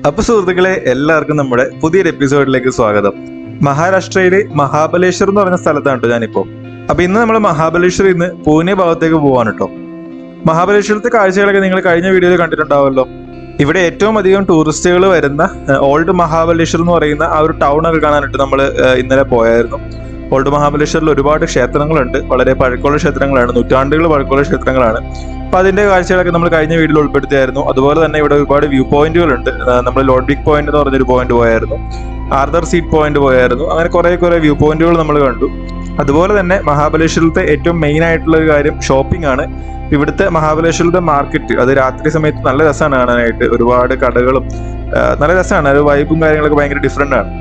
അപ്പൊ സുഹൃത്തുക്കളെ, എല്ലാവർക്കും നമ്മുടെ പുതിയൊരു എപ്പിസോഡിലേക്ക് സ്വാഗതം. മഹാരാഷ്ട്രയിലെ മഹാബലേശ്വർ എന്ന് പറഞ്ഞ സ്ഥലത്താണ് കേട്ടോ ഞാനിപ്പോ. അപ്പൊ ഇന്ന് നമ്മൾ മഹാബലേശ്വറിൽ നിന്ന് പൂനെ ഭാഗത്തേക്ക് പോവാണ് കേട്ടോ. മഹാബലേശ്വരത്തെ കാഴ്ചകളൊക്കെ നിങ്ങൾ കഴിഞ്ഞ വീഡിയോയിൽ കണ്ടിട്ടുണ്ടാവുമല്ലോ. ഇവിടെ ഏറ്റവും അധികം ടൂറിസ്റ്റുകൾ വരുന്ന ഓൾഡ് മഹാബലേശ്വർ എന്ന് പറയുന്ന ആ ഒരു ടൗൺ ഒക്കെ കാണാനായിട്ട് നമ്മൾ ഇന്നലെ പോയായിരുന്നു. ഓൾഡ് മഹാബലേശ്വറിൽ ഒരുപാട് ക്ഷേത്രങ്ങളുണ്ട്. വളരെ പഴക്കമുള്ള ക്ഷേത്രങ്ങളാണ്, നൂറ്റാണ്ടുകൾ പഴക്കമുള്ള ക്ഷേത്രങ്ങളാണ്. അപ്പൊ അതിന്റെ കാഴ്ചകളൊക്കെ നമ്മൾ കഴിഞ്ഞ വീഡിയോയിൽ ഉൾപ്പെടുത്തിയായിരുന്നു. അതുപോലെ തന്നെ ഇവിടെ ഒരുപാട് വ്യൂ പോയിന്റുകളുണ്ട്. നമ്മൾ ലോഡ്വിക് പോയിന്റ് എന്ന് പറഞ്ഞൊരു പോയിന്റ് പോയായിരുന്നു, ആർദർ സീറ്റ് പോയിന്റ് പോയായിരുന്നു. അങ്ങനെ കുറെ വ്യൂ പോയിന്റുകൾ നമ്മൾ കണ്ടു. അതുപോലെ തന്നെ മഹാബലേശ്വരത്തെ ഏറ്റവും മെയിൻ ആയിട്ടുള്ള ഒരു കാര്യം ഷോപ്പിംഗ് ആണ്. ഇവിടുത്തെ മഹാബലേശ്വരത്തെ മാർക്കറ്റ് അത് രാത്രി സമയത്ത് നല്ല രസമാണ് കാണാനായിട്ട്. ഒരുപാട് കടകളും നല്ല രസമാണ്. ഒരു വൈബും കാര്യങ്ങളൊക്കെ ഭയങ്കര ഡിഫറെന്റ് ആണ്.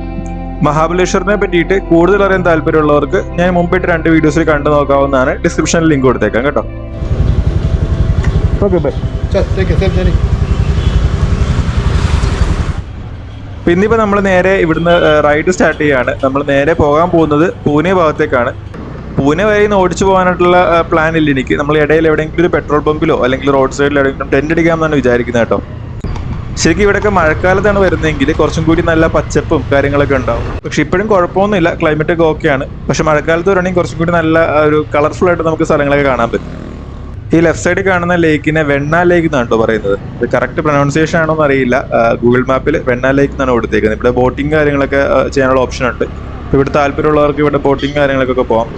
മഹാബലേശ്വറിനെ പറ്റിയിട്ട് കൂടുതൽ അറിയാൻ താല്പര്യമുള്ളവർക്ക് ഞാൻ മുമ്പിട്ട് 2 വീഡിയോസിൽ കണ്ടു നോക്കാവുന്നതാണ്. ഡിസ്ക്രിപ്ഷനിൽ ലിങ്ക് കൊടുത്തേക്കാം കേട്ടോ. Okay bye. പിന്നിപ്പോൾ നമ്മൾ നേരെ ഇവിടുന്ന് റൈഡ് സ്റ്റാർട്ട് ചെയ്യാണ്. നമ്മൾ നേരെ പോകാൻ പോകുന്നത് പൂനെ ഭാഗത്തേക്കാണ്. പൂനെ വരെ ഇന്ന് ഓടിച്ചു പോകാനായിട്ടുള്ള പ്ലാൻ ഇല്ല എനിക്ക്. നമ്മൾ ഇടയിൽ എവിടെയെങ്കിലും ഒരു പെട്രോൾ പമ്പിലോ അല്ലെങ്കിൽ റോഡ് സൈഡിൽ എവിടെയെങ്കിലും ടെന്റ് അടിക്കാമെന്നാണ് വിചാരിക്കുന്നത് കേട്ടോ. ശരിക്കും ഇവിടെയൊക്കെ മഴക്കാലത്താണ് വരുന്നതെങ്കിൽ കുറച്ചും കൂടി നല്ല പച്ചപ്പും കാര്യങ്ങളൊക്കെ ഉണ്ടാവും. പക്ഷെ ഇപ്പോഴും കുഴപ്പമൊന്നുമില്ല, ക്ലൈമറ്റ് ഒക്കെ ഓക്കെയാണ്. പക്ഷെ മഴക്കാലത്ത് വരണമെങ്കിൽ കുറച്ചും കൂടി നല്ല ഒരു കളർഫുൾ ആയിട്ട് നമുക്ക് സ്ഥലങ്ങളൊക്കെ കാണാൻ പറ്റും. ഈ ലെഫ്റ്റ് സൈഡിൽ കാണുന്ന ലേക്കിനെ വെണ്ണ ലേക്ക് എന്നാണ് കേട്ടോ പറയുന്നത്. ഇത് കറക്റ്റ് പ്രൊനൗൺസിയേഷൻ ആണോ എന്നറിയില്ല. ഗൂഗിൾ മാപ്പിൽ വെണ്ണ ലേക്ക് എന്നാണ് കൊടുത്തേക്കുന്നത്. ഇവിടെ ബോട്ടിങ് കാര്യങ്ങളൊക്കെ ചെയ്യാനുള്ള ഓപ്ഷൻ ഉണ്ട്. ഇവിടെ താല്പര്യമുള്ളവർക്ക് ഇവിടെ ബോട്ടിങ് കാര്യങ്ങളൊക്കെ പോകാം.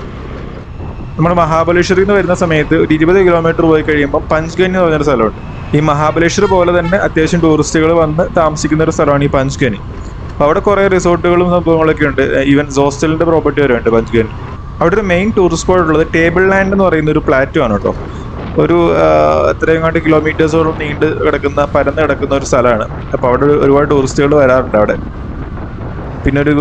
നമ്മൾ മഹാബലേശ്വറിൽ നിന്ന് വരുന്ന സമയത്ത് ഒരു 20 കിലോമീറ്റർ പോയി കഴിയുമ്പോൾ പഞ്ച്ഗനി എന്ന് പറഞ്ഞൊരു സ്ഥലമുണ്ട്. ഈ മഹാബലേശ്വർ പോലെ തന്നെ അത്യാവശ്യം ടൂറിസ്റ്റുകൾ വന്ന് താമസിക്കുന്ന ഒരു സ്ഥലമാണ് ഈ പഞ്ച്ഗനി. അപ്പോൾ അവിടെ കുറേ റിസോർട്ടുകളും സംഭവങ്ങളൊക്കെ ഉണ്ട്. ഈവൻ ഹോസ്റ്റലിന്റെ പ്രോപ്പർട്ടി വരെ ഉണ്ട് പഞ്ച്ഗനി. അവിടെ ഒരു മെയിൻ ടൂറിസ്റ്റ് സ്പോട്ട് ഉള്ളത് ടേബിൾ ലാൻഡ് എന്ന് പറയുന്ന ഒരു പ്ലാറ്റോ ആണ് കേട്ടോ. ഒരു എത്രയും കിലോമീറ്റേഴ്സോളം പരന്ന് കിടക്കുന്ന ഒരു സ്ഥലമാണ്. അപ്പോൾ അവിടെ ഒരുപാട് ടൂറിസ്റ്റുകൾ വരാറുണ്ട് അവിടെ. പിന്നെ ഒരു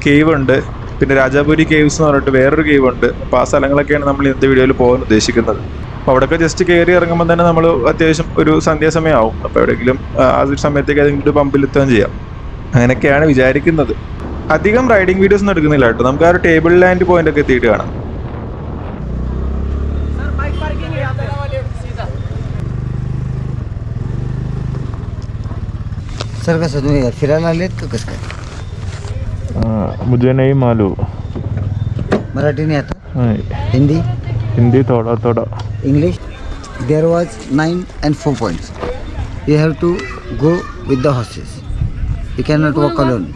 കേവ് ഉണ്ട്. പിന്നെ രാജാപുരി കേവ്സ് എന്ന് പറഞ്ഞിട്ട് വേറൊരു കേവ് ഉണ്ട്. അപ്പോൾ ആ സ്ഥലങ്ങളൊക്കെയാണ് നമ്മൾ ഇന്നത്തെ വീഡിയോയിൽ പോകാൻ ഉദ്ദേശിക്കുന്നത്. അപ്പോൾ അവിടെയൊക്കെ ജസ്റ്റ് കയറി ഇറങ്ങുമ്പോൾ തന്നെ നമ്മൾ അത്യാവശ്യം ഒരു സന്ധ്യാസമയമാവും. അപ്പോൾ എവിടെയെങ്കിലും ആ ഒരു സമയത്തേക്ക് ഏതെങ്കിലും ഒരു പമ്പിൽ എത്തുകയും ചെയ്യാം. അങ്ങനെയൊക്കെയാണ് വിചാരിക്കുന്നത്. അധികം റൈഡിങ് വീഡിയോസ് ഒന്നും എടുക്കുന്നില്ല കേട്ടോ. നമുക്ക് ആ ഒരു ടേബിൾ ലാൻഡ് പോയിന്റ് ഒക്കെ എത്തിയിട്ട് കാണാം. सर कसं तुम्ही फिरायला आलेत का कसं काय? मुझे नहीं मालूम. मराठी नहीं आता? नहीं. हिंदी? हिंदी थोड़ा थोड़ा. English? There was 9 and 4 points. You have to go with the horses. You cannot walk alone.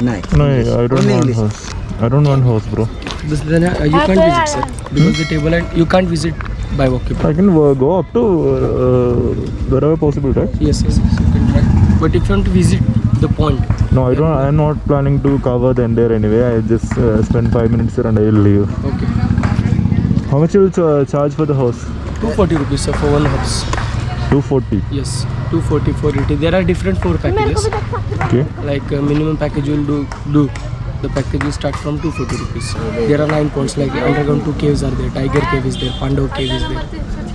No, I don't want horse. I don't want horse, bro. This then you can't visit, sir, because the table and you can't visit by walking. I can go up to wherever possible, right? Yes, you can try. But if you want to visit the point. No, I don't. I'm not planning to cover the entire anyway. I just spend 5 minutes here and I will leave. Okay. How much you will charge for the horse? 240 rupees, sir, for one horse. 240. Yes, 240 for it. There are different 4 packages. Okay. Like minimum package you will do. The package will start from 240 rupees. There are 9 points like underground 2 caves are there. Tiger cave is there. Pandav cave is there.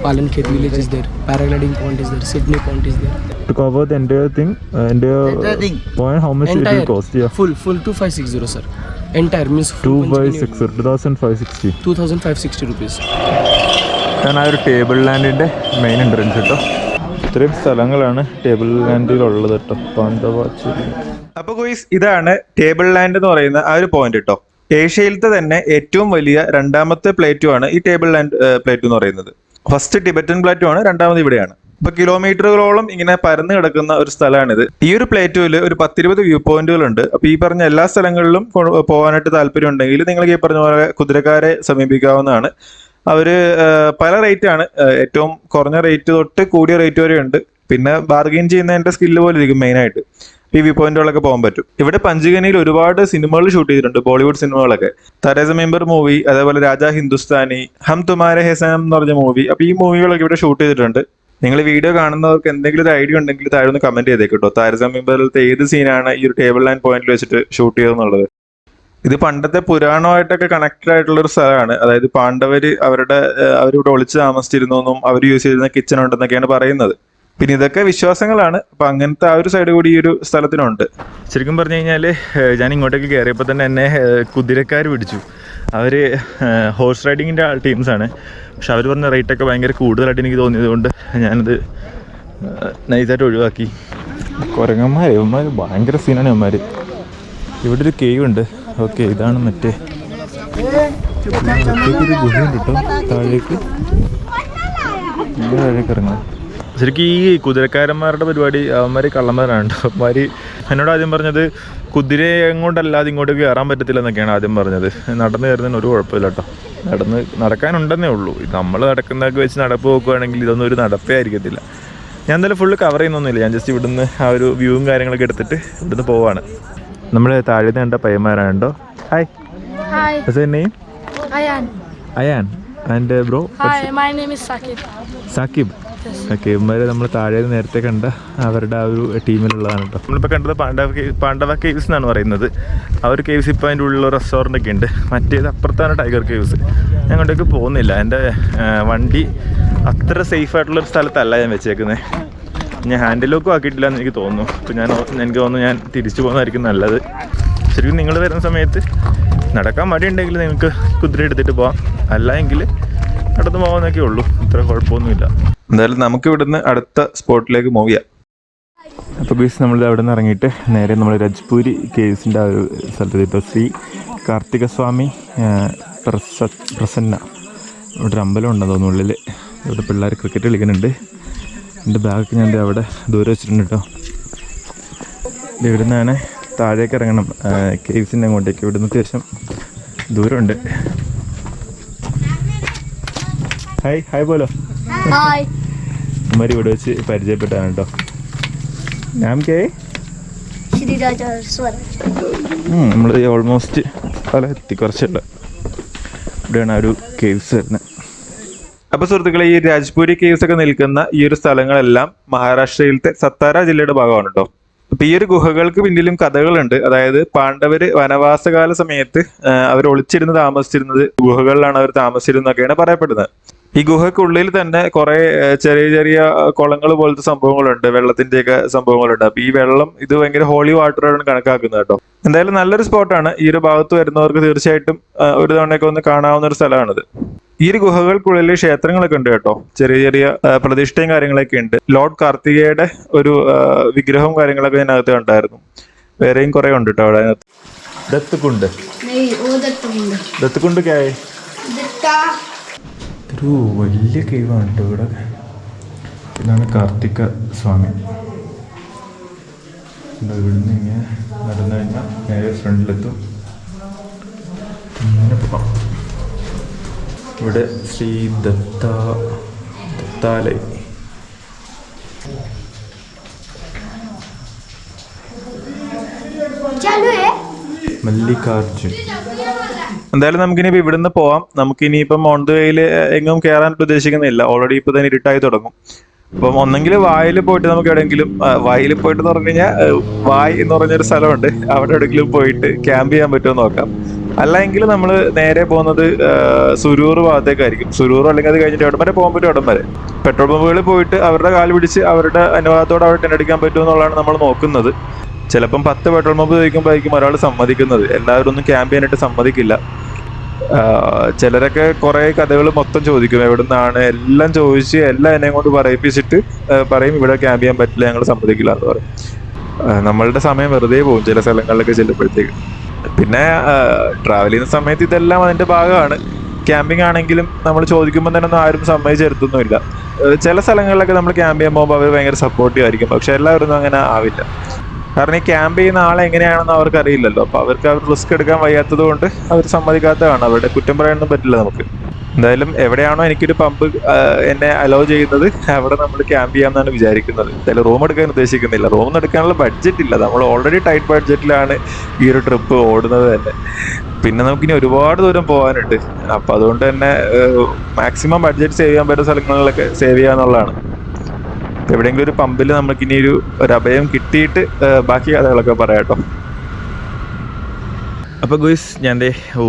Palan Khet village is there. Paragliding point is there. Sydney point is there. To cover the entire thing, entire thing. point, how much Entire, it will cost? Yeah. Full 2560, sir. Entire means full 2560 2560 rupees. ഞാൻ ആ ഒരു table ലാൻഡിൻ്റെ main entrance കേട്ടോ. ഇത്രയും സ്ഥലങ്ങളാണ് table ലാൻഡിലുള്ളത് കേട്ടോ. പാന്തവാച്ചേരി. അപ്പോൾ ഗോയ്സ്, ഇതാണ് table land എന്ന് പറയുന്ന ആ ഒരു പോയിന്റ് കേട്ടോ. ഏഷ്യയിലത്തെ തന്നെ ഏറ്റവും വലിയ 2ാമത്തെ പ്ലേറ്റും ആണ് ഈ ടേബിൾ ലാൻഡ് പ്ലേറ്റ് എന്ന് പറയുന്നത്. ഫസ്റ്റ് ടിബറ്റൻ പ്ലേറ്റും ആണ്, 2ാമത് ഇവിടെയാണ്. ഇപ്പൊ കിലോമീറ്ററുകളോളം ഇങ്ങനെ പരന്ന് കിടക്കുന്ന ഒരു സ്ഥലമാണിത്. ഈ ഒരു പ്ലേറ്റുവിൽ ഒരു 10-20 വ്യൂ പോയിന്റുകളുണ്ട്. അപ്പൊ ഈ പറഞ്ഞ എല്ലാ സ്ഥലങ്ങളിലും പോകാനായിട്ട് താല്പര്യം ഉണ്ടെങ്കിൽ നിങ്ങൾക്ക് ഈ പറഞ്ഞ പോലെ കുതിരക്കാരെ സമീപിക്കാവുന്നതാണ്. അവര് പല റേറ്റ് ആണ്. ഏറ്റവും കുറഞ്ഞ റേറ്റ് തൊട്ട് കൂടിയ റേറ്റ് വരെ ഉണ്ട്. പിന്നെ ബാർഗെയിൻ ചെയ്യുന്നതിന്റെ സ്കില്ല് പോലെ ഇരിക്കും മെയിനായിട്ട്. ഈ വ്യൂ പോയിന്റുകളൊക്കെ പോകാൻ പറ്റും. ഇവിടെ പഞ്ച്ഗനിയിൽ ഒരുപാട് സിനിമകൾ ഷൂട്ട് ചെയ്തിട്ടുണ്ട്, ബോളിവുഡ് സിനിമകളൊക്കെ. താരേ സമീൻ പർ മൂവി, അതേപോലെ രാജാ ഹിന്ദുസ്ഥാനി, ഹം തുമാരെ ഹേ സനം എന്ന് പറഞ്ഞ മൂവി. അപ്പൊ ഈ മൂവികളൊക്കെ ഇവിടെ ഷൂട്ട് ചെയ്തിട്ടുണ്ട്. നിങ്ങൾ വീഡിയോ കാണുന്നവർക്ക് എന്തെങ്കിലും ഒരു ഐഡിയ ഉണ്ടെങ്കിൽ താഴെ ഒന്ന് കമന്റ് ചെയ്തേക്കട്ടോ. താരേ സമീൻ പറിലത്തെ ഏത് സീനാണ് ഈ ഒരു ടേബിൾ ലാൻഡ് പോയിന്റിൽ വെച്ചിട്ട് ഷൂട്ട് ചെയ്തെന്നുള്ളത്. ഇത് പണ്ടത്തെ പുരാണമായിട്ടൊക്കെ കണക്റ്റഡ് ആയിട്ടുള്ള ഒരു സ്ഥലമാണ്. അതായത് പാണ്ഡവര് അവരിവിടെ ഒളിച്ച് താമസിച്ചിരുന്നു എന്നും അവർ യൂസ് ചെയ്തിരുന്ന കിച്ചൺ ഉണ്ടെന്നൊക്കെയാണ് പറയുന്നത്. പിന്നെ ഇതൊക്കെ വിശ്വാസങ്ങളാണ്. അപ്പൊ അങ്ങനത്തെ ആ ഒരു സൈഡ് കൂടി ഈ ഒരു സ്ഥലത്തിനുണ്ട്. ശരിക്കും പറഞ്ഞു കഴിഞ്ഞാൽ ഞാൻ ഇങ്ങോട്ടേക്ക് കയറിയപ്പോൾ തന്നെ എന്നെ കുതിരക്കാർ പിടിച്ചു. അവർ ഹോഴ്സ് റൈഡിങ്ങിൻ്റെ ടീംസാണ്. പക്ഷെ അവർ പറഞ്ഞ റേറ്റൊക്കെ ഭയങ്കര കൂടുതലായിട്ട് എനിക്ക് തോന്നിയത് കൊണ്ട് ഞാനത് നൈസായിട്ട് ഒഴിവാക്കി. കുരങ്ങന്മാർ ഇവന്മാർ ഭയങ്കര സീനാണ് ഇവന്മാർ. ഇവിടെ ഒരു കേവ് ഉണ്ട്. ഓക്കെ, ഇതാണ് മറ്റേ ഒരു ഗുഹയുണ്ട് കേട്ടോ താഴേക്ക്. താഴേക്ക് ഇറങ്ങാം. ശരിക്കും ഈ കുതിരക്കാരന്മാരുടെ പരിപാടി അവന്മാർ കള്ളന്മാരാണ് കേട്ടോ. അവന്മാർ എന്നോട് ആദ്യം പറഞ്ഞത് കുതിരയെ എങ്ങോട്ടല്ലാതെ ഇങ്ങോട്ട് കയറാൻ പറ്റത്തില്ല എന്നൊക്കെയാണ് ആദ്യം പറഞ്ഞത്. നടന്ന് കയറുന്നതിന് ഒരു കുഴപ്പമില്ല കേട്ടോ. നടക്കാനുണ്ടെന്നേ ഉള്ളൂ. നമ്മൾ നടക്കുന്നതൊക്കെ വെച്ച് നടപ്പ് നോക്കുകയാണെങ്കിൽ ഇതൊന്നും ഒരു നടപ്പേ ആയിരിക്കത്തില്ല. ഞാൻ എന്തായാലും ഫുള്ള് കവർ ചെയ്യുന്നൊന്നുമില്ല. ഞാൻ ജസ്റ്റ് ഇവിടുന്ന് ആ ഒരു വ്യൂവും കാര്യങ്ങളൊക്കെ എടുത്തിട്ട് ഇവിടുന്ന് പോവാണ്. നമ്മൾ താഴെ കണ്ട പയ്യന്മാരാണ് കേട്ടോ. Hi. Hi, What's your name? Ayan. And bro? Hi, my name is Sakib. Saqib. Okay, ഇവന്മാരെ നമ്മൾ താഴെ നേരത്തെ കണ്ട അവരുടെ ആ ഒരു ടീമിലുള്ളതാണ് കേട്ടോ. നമ്മളിപ്പോൾ കണ്ടത് പാണ്ഡവ കേവ്സ് എന്നാണ് പറയുന്നത്. ആ ഒരു കേവ്സ് ഇപ്പോൾ അതിൻ്റെ ഉള്ളിലുള്ള റെസ്റ്റോറൻ്റ് ഒക്കെ ഉണ്ട്. മറ്റേത് അപ്പുറത്താണ് ടൈഗർ കേവ്സ്. ഞാൻ കൊണ്ടേക്ക് പോകുന്നില്ല. എൻ്റെ വണ്ടി അത്ര സേഫ് ആയിട്ടുള്ളൊരു സ്ഥലത്തല്ല ഞാൻ വെച്ചേക്കുന്നത്. ഞാൻ ഹാൻഡിൽ ലോക്കും ആക്കിയിട്ടില്ല എന്ന് എനിക്ക് തോന്നുന്നു. അപ്പോൾ എനിക്ക് തോന്നുന്നു ഞാൻ തിരിച്ചു പോകുന്നതായിരിക്കും നല്ലത്. ശരിക്കും നിങ്ങൾ വരുന്ന സമയത്ത് നടക്കാൻ മടിയുണ്ടെങ്കിൽ നിങ്ങൾക്ക് കുതിര എടുത്തിട്ട് പോകാം. അല്ല എങ്കിൽ നടന്നു പോകാമെന്നൊക്കെ ഉള്ളൂ. ഇത്ര കുഴപ്പമൊന്നുമില്ല. എന്തായാലും നമുക്ക് ഇവിടുന്ന് അടുത്ത സ്പോട്ടിലേക്ക് മൂവ് ചെയ്യാം. അപ്പോൾ ഗൈസ് നമ്മൾ അവിടെ നിന്ന് ഇറങ്ങിയിട്ട് നേരെ നമ്മൾ രജ്പൂരി കേവ്സിൻ്റെ ആ ഒരു സ്ഥലത്ത് ഇപ്പോൾ ശ്രീ കാർത്തികസ്വാമി പ്രസന്ന ഇവിടെ ഒരു അമ്പലം ഉണ്ടെന്ന് തോന്നുന്നു ഉള്ളിൽ. ഇവിടെ പിള്ളേർ ക്രിക്കറ്റ് കളിക്കുന്നുണ്ട്. എൻ്റെ ബാഗൊക്കെ ഞാൻ അവിടെ ദൂരെ വെച്ചിട്ടുണ്ട് കേട്ടോ. ഇവിടെ നിന്നാണ് താഴേക്ക് ഇറങ്ങണം കേവ്സിൻ്റെ അങ്ങോട്ടേക്ക്. ഇവിടുന്ന് അത്യാവശ്യം ദൂരമുണ്ട്. ഹായ് പോലോ. Hi. ഇവന്മാർ ഇവിടെ വെച്ച് പരിചയപ്പെട്ടാണ് കേട്ടോ. നാം കേ Shri Raja Swaraj. നമ്മൾ ഓൾമോസ്റ്റ് സ്ഥലം എത്തി. കുറച്ചുള്ള ഇവിടെയാണ് ആ ഒരു കേവ്സ് വരുന്നത്. അപ്പോൾ സുഹൃത്തുക്കളെ, ഈ രാജ്പൂരി കേവ്സ് ഒക്കെ നിൽക്കുന്ന ഈ ഒരു സ്ഥലങ്ങളെല്ലാം മഹാരാഷ്ട്രയിലത്തെ സത്താര ജില്ലയുടെ ഭാഗമാണ് കേട്ടോ. അപ്പൊ ഈ ഒരു ഗുഹകൾക്ക് പിന്നിലും കഥകളുണ്ട്. അതായത് പാണ്ഡവര് വനവാസകാല സമയത്ത് അവർ ഒളിച്ചിരുന്ന് താമസിച്ചിരുന്നത് ഗുഹകളിലാണ് അവർ താമസിച്ചിരുന്നൊക്കെയാണ് പറയപ്പെടുന്നത്. ഈ ഗുഹയ്ക്കുള്ളിൽ തന്നെ കുറെ ചെറിയ ചെറിയ കുളങ്ങൾ പോലത്തെ സംഭവങ്ങളുണ്ട്, വെള്ളത്തിന്റെയൊക്കെ സംഭവങ്ങളുണ്ട്. അപ്പൊ ഈ വെള്ളം ഇത് ഭയങ്കര ഹോളി വാട്ടറാണ് കണക്കാക്കുന്നത് കേട്ടോ. എന്തായാലും നല്ലൊരു സ്പോട്ടാണ്. ഈ ഒരു ഭാഗത്ത് വരുന്നവർക്ക് തീർച്ചയായിട്ടും ഒരു തവണയൊക്കെ ഒന്ന് കാണാവുന്ന ഒരു സ്ഥലമാണിത്. ഈ ഒരു ഗുഹകൾക്കുള്ളിൽ ക്ഷേത്രങ്ങളൊക്കെ ഉണ്ട് കേട്ടോ. ചെറിയ ചെറിയ പ്രതിഷ്ഠയും കാര്യങ്ങളൊക്കെ ഉണ്ട്. ലോർഡ് കാർത്തികയുടെ ഒരു വിഗ്രഹവും കാര്യങ്ങളൊക്കെ ഇതിനകത്ത് ഉണ്ടായിരുന്നു. വേറെയും കുറെ ഉണ്ട് കേട്ടോ അവിടെ. ദത്തുകുണ്ട്. ദത്തുകുണ്ട് കേ ഒരു വലിയ കേവാണ് കേട്ടോ ഇവിടെ. ഇതാണ് കാർത്തിക സ്വാമി. ഇവിടുന്ന് ഇങ്ങനെ നടന്നു കഴിഞ്ഞാൽ നേരെ ഫ്രണ്ടിലെത്തും. ഇങ്ങനെ പോകാം. ഇവിടെ ശ്രീ ദത്താലയ. മല്ലികാർജുൻ. എന്തായാലും നമുക്കിനിയിപ്പോൾ ഇവിടുന്ന് പോവാം. നമുക്കിനിയിപ്പം ഓൺ ദ വേയിൽ എങ്ങും കയറാനായിട്ട് ഉദ്ദേശിക്കുന്നില്ല. ഓൾറെഡി ഇപ്പോൾ തന്നെ ഇരുട്ടായി തുടങ്ങും. അപ്പം ഒന്നെങ്കിൽ വായിൽ പോയിട്ട് നമുക്ക് എവിടെയെങ്കിലും വായിൽ പോയിട്ട് എന്ന് പറഞ്ഞു കഴിഞ്ഞാൽ വായ് എന്ന് പറഞ്ഞൊരു സ്ഥലമുണ്ട്. അവിടെ എവിടെയെങ്കിലും പോയിട്ട് ക്യാമ്പ് ചെയ്യാൻ പറ്റുമോ നോക്കാം. അല്ലെങ്കിൽ നമ്മൾ നേരെ പോകുന്നത് സുരൂർ ഭാഗത്തേക്കായിരിക്കും. സുരൂർ അല്ലെങ്കിൽ അത് കഴിഞ്ഞിട്ട് എവിടം വരെ പോകാൻ പറ്റും അവിടം വരെ. പെട്രോൾ പമ്പുകളിൽ പോയിട്ട് അവരുടെ കാല് പിടിച്ച് അവരുടെ അനുവാദത്തോടെ അവിടെ ടെൻഡടിക്കാൻ പറ്റുമോ എന്നുള്ളതാണ് നമ്മൾ നോക്കുന്നത്. ചിലപ്പം 10 പെട്രോൾ പമ്പ് ചോദിക്കുമ്പോഴായിരിക്കും ഒരാൾ സമ്മതിക്കുന്നത്. എല്ലാവരും ഒന്നും ക്യാമ്പ് ചെയ്യാനായിട്ട് സമ്മതിക്കില്ല. ചിലരൊക്കെ കുറെ കഥകൾ മൊത്തം ചോദിക്കും, എവിടുന്നാണ് എല്ലാം ചോദിച്ച് എല്ലാം എന്നെ കൊണ്ട് പറയിപ്പിച്ചിട്ട് പറയും ഇവിടെ ക്യാമ്പ് ചെയ്യാൻ പറ്റില്ല, ഞങ്ങൾ സമ്മതിക്കില്ല എന്ന് പറയും. നമ്മളുടെ സമയം വെറുതെ പോകും ചില സ്ഥലങ്ങളിലൊക്കെ ചെല്ലുമ്പോഴത്തേക്ക്. പിന്നെ ട്രാവൽ ചെയ്യുന്ന സമയത്ത് ഇതെല്ലാം അതിന്റെ ഭാഗമാണ്. ക്യാമ്പിംഗ് ആണെങ്കിലും നമ്മൾ ചോദിക്കുമ്പോൾ തന്നെ ഒന്നും ആരും സമ്മതിച്ചെടുത്തൊന്നുമില്ല. ചില സ്ഥലങ്ങളിലൊക്കെ നമ്മൾ ക്യാമ്പ് ചെയ്യാൻ പോകുമ്പോൾ അവർ ഭയങ്കര സപ്പോർട്ടീവ് ആയിരിക്കും. പക്ഷെ എല്ലാവരും അങ്ങനെ ആവില്ല. കാരണം ഈ ക്യാമ്പ് ചെയ്യുന്ന ആളെ എങ്ങനെയാണെന്ന് അവർക്ക് അറിയില്ലല്ലോ. അപ്പൊ അവർക്ക് അവർ റിസ്ക് എടുക്കാൻ വയ്യാത്തത് കൊണ്ട് അവർ സമ്മതിക്കാത്തതാണ്. അവരുടെ കുറ്റം പറയാനൊന്നും പറ്റില്ല നമുക്ക്. എന്തായാലും എവിടെയാണോ എനിക്കൊരു പമ്പ് എന്നെ അലോ ചെയ്യുന്നത് അവിടെ നമ്മൾ ക്യാമ്പ് ചെയ്യാമെന്നാണ് വിചാരിക്കുന്നത്. എന്തായാലും റൂം എടുക്കാൻ ഉദ്ദേശിക്കുന്നില്ല. റൂം എടുക്കാനുള്ള ബഡ്ജറ്റ് ഇല്ല. നമ്മൾ ഓൾറെഡി ടൈറ്റ് ബഡ്ജറ്റിലാണ് ഈ ഒരു ട്രിപ്പ് ഓടുന്നത് തന്നെ. പിന്നെ നമുക്കിനി ഒരുപാട് ദൂരം പോകാനുണ്ട്. അപ്പൊ അതുകൊണ്ട് തന്നെ മാക്സിമം ബഡ്ജറ്റ് സേവ് ചെയ്യാൻ പറ്റുന്ന സ്ഥലങ്ങളിലൊക്കെ സേവ് ചെയ്യാന്നുള്ളതാണ്. എവിടെയെങ്കിലും ഒരു പമ്പിൽ നമുക്കിനി ഒരു അഭയം കിട്ടിയിട്ട് ബാക്കി കഥകളൊക്കെ പറയാട്ടോ. അപ്പോൾ ഗോയ്സ്, ഞാൻ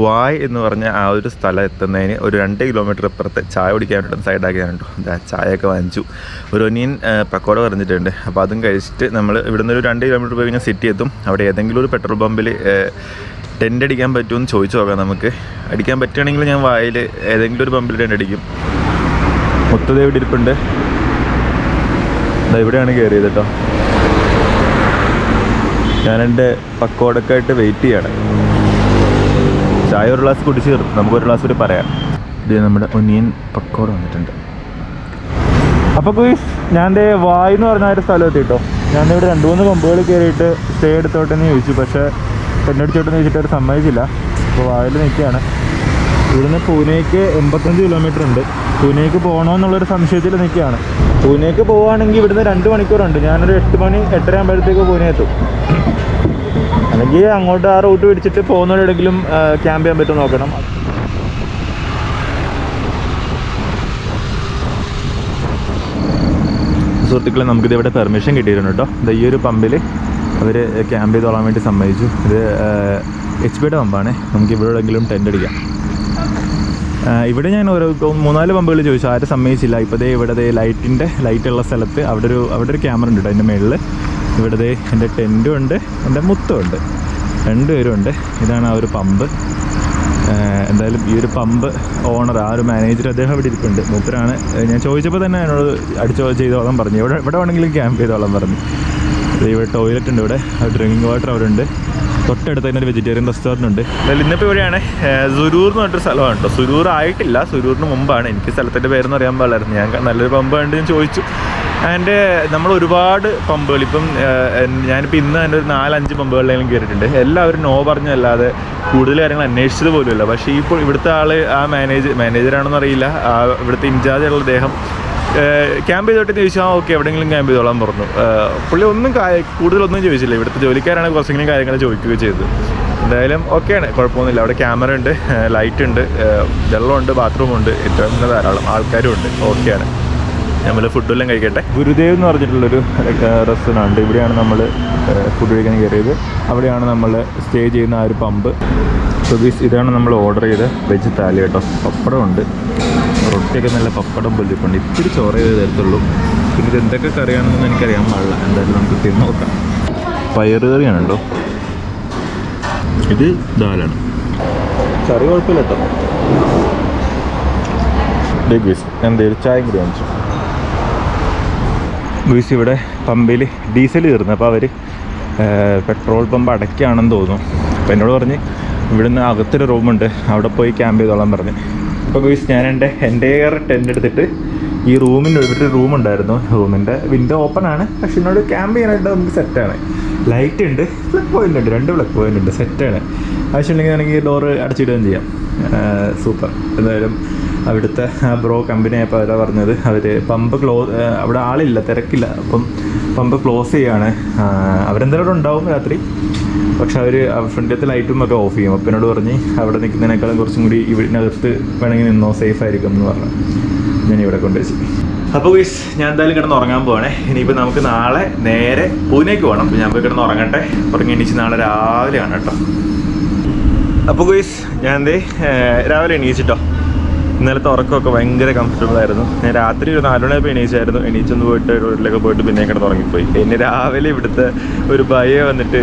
വായ് എന്ന് പറഞ്ഞ ആ ഒരു സ്ഥലം എത്തുന്നതിന് ഒരു 2 കിലോമീറ്റർ അപ്പുറത്തെ ചായ കുടിക്കാൻ വേണ്ടിയിട്ട് സൈഡാക്കിയാണോ. ചായയൊക്കെ വാങ്ങിച്ചു. ഒരു ഒനിയൻ പക്കോട പറഞ്ഞിട്ടുണ്ട്. അപ്പോൾ അതും കഴിച്ചിട്ട് നമ്മൾ ഇവിടുന്ന് ഒരു 2 കിലോമീറ്റർ പോയി കഴിഞ്ഞാൽ സിറ്റി എത്തും. അവിടെ ഏതെങ്കിലും ഒരു പെട്രോൾ പമ്പിൽ ടെൻ്റ് അടിക്കാൻ പറ്റുമെന്ന് ചോദിച്ചു നോക്കാം നമുക്ക്. അടിക്കാൻ പറ്റുകയാണെങ്കിൽ ഞാൻ വായിൽ ഏതെങ്കിലും ഒരു പമ്പിൽ ടെൻ്റ് അടിക്കും. മൊത്തം ഇവിടെ ഇരിപ്പുണ്ട്. ഇവിടെയാണ് കയറിയത് കേട്ടോ. ഞാനെൻ്റെ പക്കോടൊക്കെയായിട്ട് വെയിറ്റ് ചെയ്യാണ്. ചായ ഒരു ഗ്ലാസ് കുടിച്ച് തീർന്നു, നമുക്കൊരു ഗ്ലാസ് കൂടി പറയാം. ഇത് നമ്മുടെ ഒനിയൻ പക്കോട വന്നിട്ടുണ്ട്. അപ്പോൾ ഗുയ്സ്, ഞാൻ എൻ്റെ വായ് എന്ന് പറഞ്ഞ ഒരു സ്ഥലം എത്തിയിട്ടോ. ഞാൻ ഇവിടെ 2-3 പമ്പുകൾ കയറിയിട്ട് സ്റ്റേ എടുത്തോട്ടെന്ന് ചോദിച്ചു, പക്ഷേ പെണ്ണടിച്ചോട്ടെന്ന് ചോദിച്ചിട്ട് അവർ സമ്മതിച്ചില്ല. അപ്പോൾ വായിൽ നിൽക്കുകയാണ്. ഇവിടുന്ന് പൂനെക്ക് 85 കിലോമീറ്റർ ഉണ്ട്. പൂനെക്ക് പോകണമെന്നുള്ളൊരു സംശയത്തിൽ നിൽക്കുകയാണ്. പൂനെക്ക് പോവുകയാണെങ്കിൽ ഇവിടുന്ന് 2 മണിക്കൂറുണ്ട്. ഞാനൊരു 8 മണി 8:30 ആകുമ്പോഴത്തേക്ക് പൂനെ എത്തും. അല്ലെങ്കിൽ അങ്ങോട്ട് ആ റൂട്ട് പിടിച്ചിട്ട് പോകുന്നവരെവിടെയെങ്കിലും ക്യാമ്പ് ചെയ്യാൻ പറ്റുമോ നോക്കണം. സുഹൃത്തുക്കളെ, നമുക്കിത് ഇവിടെ പെർമിഷൻ കിട്ടിയിരുന്നു കേട്ടോ. ഈ ഒരു പമ്പിൽ അവർ ക്യാമ്പ് ചെയ്തോളാൻ വേണ്ടി സമ്മതിച്ചു. ഇത് HP-യുടെ പമ്പാണ്. നമുക്ക് ഇവിടെയെങ്കിലും ടെൻ്റ് അടിക്കാം. ഇവിടെ ഞാൻ ഒരു 3-4 പമ്പുകൾ ചോദിച്ചു, ആരും സമ്മതിച്ചില്ല. ഇപ്പോൾ ഇവിടെ ലൈറ്റുള്ള സ്ഥലത്ത് അവിടെ ഒരു ക്യാമറ ഉണ്ട് കേട്ടോ അതിൻ്റെ മുകളിൽ. ഇവിടെ എൻ്റെ ടെൻറ്റും ഉണ്ട്, എൻ്റെ മുത്തും ഉണ്ട്, 2 പേരും ഉണ്ട്. ഇതാണ് ആ ഒരു പമ്പ്. എന്തായാലും ഈ ഒരു പമ്പ് ഓണർ, ആ ഒരു മാനേജർ, അദ്ദേഹം ഇവിടെ ഇരിപ്പുണ്ട്. മൂപ്പരാണ്. ഞാൻ ചോദിച്ചപ്പോൾ തന്നെ എന്നോട് ചെയ്തോളാൻ പറഞ്ഞു. ഇവിടെ വേണമെങ്കിലും ക്യാമ്പ് ചെയ്തോളാൻ പറഞ്ഞു. ഇവിടെ ടോയ്ലറ്റ് ഉണ്ട്, ഇവിടെ ഡ്രിങ്കിങ് വാട്ടർ അവിടെ ഉണ്ട്. തൊട്ടടുത്ത് തന്നെ ഒരു വെജിറ്റേറിയൻ റെസ്റ്റോറൻറ്റ് ഉണ്ട്. എന്തായാലും ഇന്നിപ്പോൾ ഇവിടെയാണ്. സുരൂർ എന്ന് പറഞ്ഞൊരു സ്ഥലമാണ് കേട്ടോ. സുരൂർ ആയിട്ടില്ല, സുരൂറിന് മുമ്പാണ്. എനിക്ക് സ്ഥലത്തിൻ്റെ പേരെന്ന് അറിയാൻ പാടില്ലായിരുന്നു. ഞാൻ നല്ലൊരു പമ്പ് കണ്ട് ഞാൻ ചോദിച്ചു. ആൻഡ് നമ്മൾ ഒരുപാട് പമ്പുകൾ ഇപ്പം ഞാനിപ്പോൾ ഇന്ന് തന്നെ ഒരു 4-5 പമ്പുകളിലെങ്കിലും കയറിയിട്ടുണ്ട്. എല്ലാവരും നോ പറഞ്ഞല്ലാതെ കൂടുതൽ കാര്യങ്ങൾ അന്വേഷിച്ചത് പോലുമില്ല. പക്ഷേ ഇപ്പോൾ ഇവിടുത്തെ ആൾ, ആ മാനേജറാണെന്ന് അറിയില്ല, ഇവിടുത്തെ ഇൻചാർജുള്ള അദ്ദേഹം ക്യാമ്പ് ചെയ്തോട്ടെന്ന് ചോദിച്ചാൽ ഓക്കെ എവിടെയെങ്കിലും ക്യാമ്പ് ചെയ്തോളാൻ പറഞ്ഞു. പുള്ളി ഒന്നും കൂടുതലൊന്നും ചോദിച്ചില്ല. ഇവിടുത്തെ ജോലിക്കാരാണ് കുറച്ചെങ്കിലും കാര്യങ്ങൾ ചോദിക്കുകയും ചെയ്തത്. എന്തായാലും ഓക്കെയാണ്, കുഴപ്പമൊന്നുമില്ല. അവിടെ ക്യാമറ ഉണ്ട്, ലൈറ്റ് ഉണ്ട്, വെള്ളമുണ്ട്, ബാത്റൂമുണ്ട്, ഏറ്റവും തന്നെ ധാരാളം ആൾക്കാരും ഉണ്ട്. ഓക്കെയാണ്. നമ്മൾ ഫുഡെല്ലാം കഴിക്കട്ടെ. ഗുരുദേവ് എന്ന് പറഞ്ഞിട്ടുള്ളൊരു റെസ്റ്റോറൻറ്റ്, ഇവിടെയാണ് നമ്മൾ ഫുഡ് കഴിക്കാൻ കയറിയത്. അവിടെയാണ് നമ്മൾ സ്റ്റേ ചെയ്യുന്ന ആ ഒരു പമ്പ്. സോ ഇതാണ് നമ്മൾ ഓർഡർ ചെയ്ത വെജ് താലി കേട്ടോ. പപ്പടമുണ്ട്, റൊട്ടിയൊക്കെ നല്ല പപ്പടം പൊല്ലിപ്പുണ്ട്. ഇത്തിരി ചോറ് ചെയ്ത് തരത്തുള്ളൂ. പിന്നെ ഇത് എന്തൊക്കെ കറിയാണെന്നൊന്നും എനിക്കറിയാൻ പാടില്ല. എന്തായാലും നമുക്ക് തിന്ന് നോക്കാം. പയറ് കറിയാണ് കേട്ടോ. ഇത് ദാലാണ്. കറി കുഴപ്പമില്ല കേട്ടോ. എന്തെങ്കിലും ചായയും കൂടി വാങ്ങിച്ചു. ഗുയ്സ്, ഇവിടെ പമ്പിൽ ഡീസൽ തീർന്നു. അപ്പോൾ അവർ പെട്രോൾ പമ്പ് അടയ്ക്കുകയാണെന്ന് തോന്നുന്നു. അപ്പോൾ എന്നോട് പറഞ്ഞ് ഇവിടുന്ന് അകത്തൊരു റൂമുണ്ട്, അവിടെ പോയി ക്യാമ്പ് ചെയ്തോളാൻ പറഞ്ഞ്. അപ്പോൾ ഗുയ്സ്, ഞാൻ എൻ്റെ ടെൻ്റ് എടുത്തിട്ട് ഈ റൂമിൻ്റെ ഒരു റൂമുണ്ടായിരുന്നു. റൂമിൻ്റെ വിൻഡോ ഓപ്പൺ ആണ്, പക്ഷെ എന്നോട് ക്യാമ്പ് ചെയ്യാനായിട്ട് നമുക്ക് സെറ്റാണ്. ലൈറ്റ് ഉണ്ട്, പ്ലഗ് പോയിൻ്റ് ഉണ്ട്, 2 പ്ലഗ് പോയിൻ്റ് ഉണ്ട്, സെറ്റാണ്. ആവശ്യമുണ്ടെങ്കിൽ ആണെങ്കിൽ ഡോറ് അടച്ചിടുകയും ചെയ്യാം. സൂപ്പർ. എന്തായാലും അവിടുത്തെ ബ്രോ കമ്പനി ആയപ്പോൾ അവരാ പറഞ്ഞത് അവർ പമ്പ് അവിടെ ആളില്ല, തിരക്കില്ല, അപ്പം പമ്പ് ക്ലോസ് ചെയ്യാണ്. അവരെന്തായാലും ഉണ്ടാവും രാത്രി, പക്ഷെ അവർ ഫ്രണ്ടിലത്തെ ലൈറ്റും ഒക്കെ ഓഫ് ചെയ്യും. അപ്പം എന്നോട് പറഞ്ഞ് അവിടെ നിൽക്കുന്നതിനേക്കാളും കുറച്ചും കൂടി ഇവിടിനകത്ത് വേണമെങ്കിൽ നിന്നോ, സേഫ് ആയിരിക്കും എന്ന് പറഞ്ഞു. ഞാൻ ഇവിടെ കൊണ്ടുവച്ചു. അപ്പോൾ ഗുയ്സ്, ഞാൻ എന്തായാലും കിടന്ന് ഉറങ്ങാൻ പോവാണേ. ഇനിയിപ്പോൾ നമുക്ക് നാളെ നേരെ പൂനെക്ക് പോകണം. അപ്പോൾ ഞാൻ പോയി കിടന്ന് ഉറങ്ങട്ടെ. ഉറങ്ങി എണീച്ച് നാളെ രാവിലെയാണ് കേട്ടോ. അപ്പോൾ ഗുയ്സ്, ഞാൻ രാവിലെ എണീച്ചിട്ടോ. ഇന്നലത്തെ ഉറക്കമൊക്കെ ഭയങ്കര കംഫർട്ടബിൾ ആയിരുന്നു. ഞാൻ രാത്രി ഒരു 4 മണിയായപ്പോൾ എണീച്ചായിരുന്നു. എണീച്ചൊന്ന് പോയിട്ട് വീട്ടിലൊക്കെ പോയിട്ട് പിന്നെ കിടന്ന് ഉറങ്ങിപ്പോയി. എന്നെ രാവിലെ ഇവിടുത്തെ ഒരു ബയ്യ വന്നിട്ട്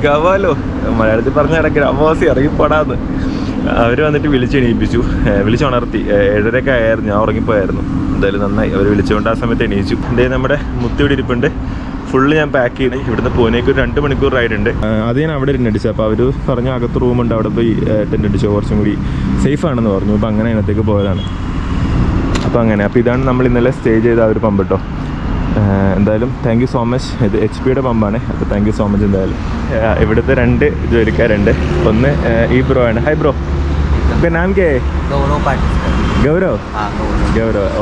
ഗവാലോ മലയാളത്തിൽ പറഞ്ഞ ഇടയ്ക്ക് അമാവാസി ഇറങ്ങിപ്പോടാന്ന് അവർ വന്നിട്ട് വിളിച്ചെണീപ്പിച്ചു, വിളിച്ചുണർത്തി. 7:30 ആയിരുന്നു, ഞാൻ ഉറങ്ങിപ്പോയായിരുന്നു. എന്തായാലും നന്നായി, അവർ വിളിച്ചുകൊണ്ട് ആ സമയത്ത് എണീച്ചു. എന്തായാലും നമ്മുടെ മുത്തിവിടെ ഇരിപ്പുണ്ട്. ഫുള്ള് ഞാൻ പാക്ക് ചെയ്ത് ഇവിടുന്ന് പൂനെക്ക് ഒരു 2 മണിക്കൂർ റൈഡുണ്ട്. അത് ഞാൻ അവിടെ ഇരുന്ന് അടിച്ചു. അപ്പോൾ അവർ പറഞ്ഞു അകത്ത് റൂമുണ്ട്, അവിടെ പോയി ടെൻ്റ് അടിച്ചു, കുറച്ചും കൂടി സേഫ് ആണെന്ന് പറഞ്ഞു. അപ്പോൾ അങ്ങനെ അതിനകത്തേക്ക് പോയതാണ്. അപ്പോൾ ഇതാണ് നമ്മൾ ഇന്നലെ സ്റ്റേ ചെയ്ത ആ ഒരു പമ്പ് കേട്ടോ. എന്തായാലും താങ്ക് യു സോ മച്ച്. ഇത് HP-യുടെ പമ്പാണ്. അപ്പോൾ താങ്ക് യു സോ മച്ച്. എന്തായാലും ഇവിടുത്തെ 2 ജോലിക്കാരുണ്ട്. ഒന്ന് ഈ ബ്രോ ആണ്. ഹായ് ബ്രോ, നാം കേ? ഗൗരവ്.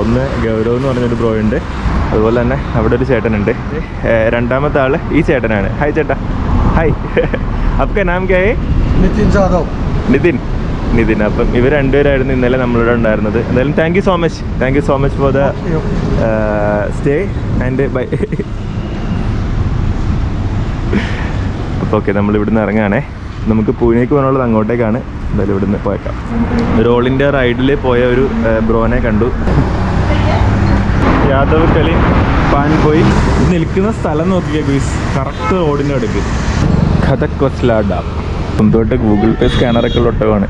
ഒന്ന് ഗൗരവ് എന്ന് പറഞ്ഞൊരു ബ്രോ ഉണ്ട്. അതുപോലെ തന്നെ അവിടെ ഒരു ചേട്ടനുണ്ട്. രണ്ടാമത്തെ ആൾ ഈ ചേട്ടനാണ്. ഹായ് ചേട്ടാ. ഹായ്. അപ്പോൾ നാം കേ? നിതിൻ. അപ്പം ഇവർ 2 പേരായിരുന്നു ഇന്നലെ നമ്മളിവിടെ ഉണ്ടായിരുന്നത്. എന്തായാലും thank you so much for the stay and bye. അപ്പോൾ ഓക്കെ, നമ്മളിവിടുന്ന് ഇറങ്ങുകയാണേ. നമുക്ക് പൂനെക്ക് പോകാനുള്ളത് അങ്ങോട്ടേക്കാണ്. എന്തായാലും ഇവിടുന്ന് പോയേക്കാം. ഒരു ഓൾ ഇന്ത്യ റൈഡിൽ പോയ ഒരു ബ്രോനെ കണ്ടു. യാദവ് കലി പാൻപോയി. നിൽക്കുന്ന സ്ഥലം നോക്കിയാൽ ഗുയ്സ്, കറക്റ്റ് റോഡിൻ്റെ അടുക്ക് ഖതക് വസ്ല ഡാം. സ്വന്തമായിട്ട് ഗൂഗിൾ പേ സ്കാനറൊക്കെ ഉള്ള ഒട്ടകമാണ്.